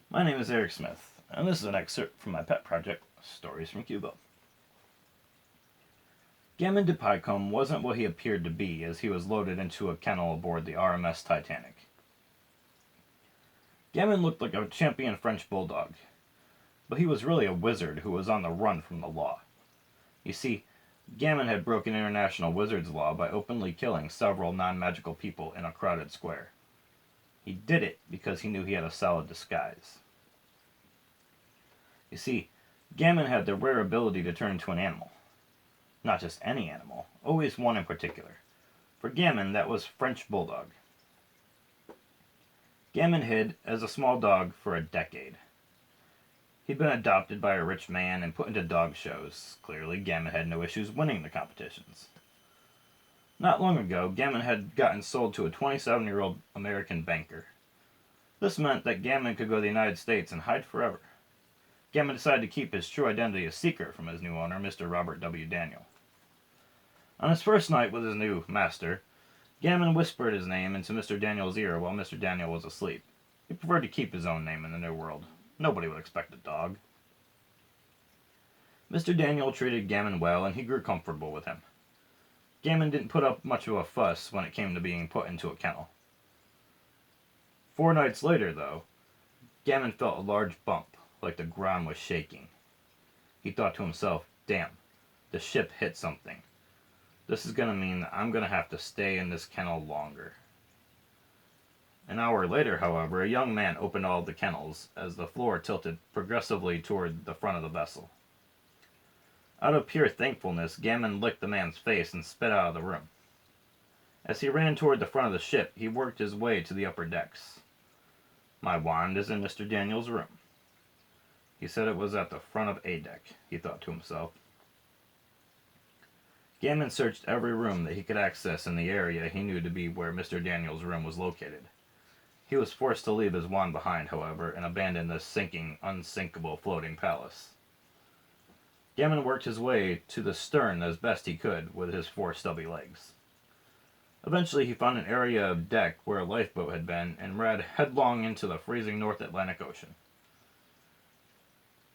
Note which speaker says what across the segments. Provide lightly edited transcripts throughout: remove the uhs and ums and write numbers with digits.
Speaker 1: My name is Eric Smith, and this is an excerpt from my pet project, Stories from Q-Ville. Gammon de Pycombe wasn't what he appeared to be as he was loaded into a kennel aboard the RMS Titanic. Gammon looked like a champion French Bulldog, but he was really a wizard who was on the run from the law. You see, Gammon had broken international wizard's law by openly killing several non-magical people in a crowded square. He did it because he knew he had a solid disguise. You see, Gammon had the rare ability to turn into an animal. Not just any animal, always one in particular. For Gammon, that was French Bulldog. Gammon hid as a small dog for a decade. He'd been adopted by a rich man and put into dog shows. Clearly, Gammon had no issues winning the competitions. Not long ago, Gammon had gotten sold to a 27-year-old American banker. This meant that Gammon could go to the United States and hide forever. Gammon decided to keep his true identity a secret from his new owner, Mr. Robert W. Daniel. On his first night with his new master, Gammon whispered his name into Mr. Daniel's ear while Mr. Daniel was asleep. He preferred to keep his own name in the new world. Nobody would expect a dog. Mr. Daniel treated Gammon well, and he grew comfortable with him. Gammon didn't put up much of a fuss when it came to being put into a kennel. 4 nights later, though, Gammon felt a large bump, like the ground was shaking. He thought to himself, "Damn, the ship hit something. This is going to mean that I'm going to have to stay in this kennel longer." An hour later, however, a young man opened all the kennels as the floor tilted progressively toward the front of the vessel. Out of pure thankfulness, Gammon licked the man's face and sped out of the room. As he ran toward the front of the ship, he worked his way to the upper decks. "My wand is in Mr. Daniel's room." He said it was at the front of A deck, he thought to himself. Gammon searched every room that he could access in the area he knew to be where Mr. Daniel's room was located. He was forced to leave his wand behind, however, and abandon this sinking, unsinkable floating palace. Gammon worked his way to the stern as best he could with his 4 stubby legs. Eventually he found an area of deck where a lifeboat had been and ran headlong into the freezing North Atlantic Ocean.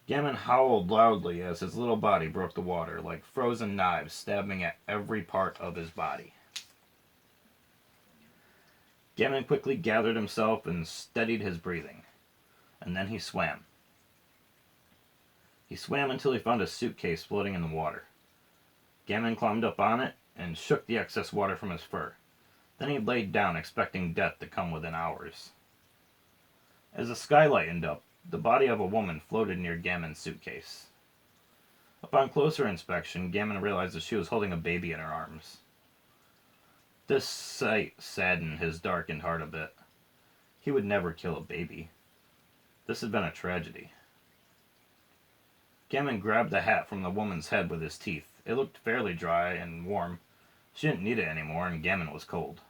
Speaker 1: Gammon howled loudly as his little body broke the water, like frozen knives stabbing at every part of his body. Gammon quickly gathered himself and steadied his breathing, and then he swam. He swam until he found a suitcase floating in the water. Gammon climbed up on it and shook the excess water from his fur. Then he laid down, expecting death to come within hours. As the sky lightened up, the body of a woman floated near Gammon's suitcase. Upon closer inspection, Gammon realized that she was holding a baby in her arms. This sight saddened his darkened heart a bit. He would never kill a baby. This had been a tragedy. Gammon grabbed the hat from the woman's head with his teeth. It looked fairly dry and warm. She didn't need it anymore, and Gammon was cold.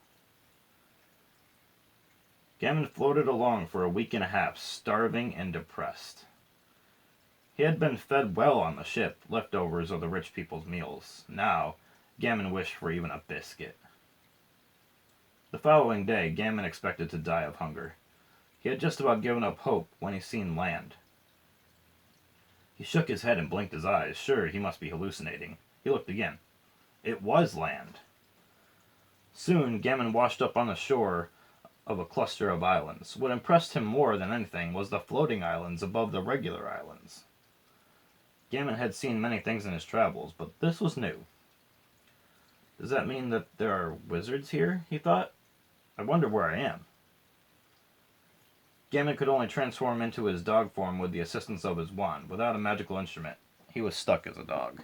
Speaker 1: Gammon floated along for a week and a half, starving and depressed. He had been fed well on the ship, leftovers of the rich people's meals. Now, Gammon wished for even a biscuit. The following day, Gammon expected to die of hunger. He had just about given up hope when he seen land. He shook his head and blinked his eyes. Sure, he must be hallucinating. He looked again. It was land. Soon, Gammon washed up on the shore of a cluster of islands. What impressed him more than anything was the floating islands above the regular islands. Gammon had seen many things in his travels, but this was new. Does that mean that there are wizards here? He thought. I wonder where I am. Gammon could only transform into his dog form with the assistance of his wand. Without a magical instrument, he was stuck as a dog.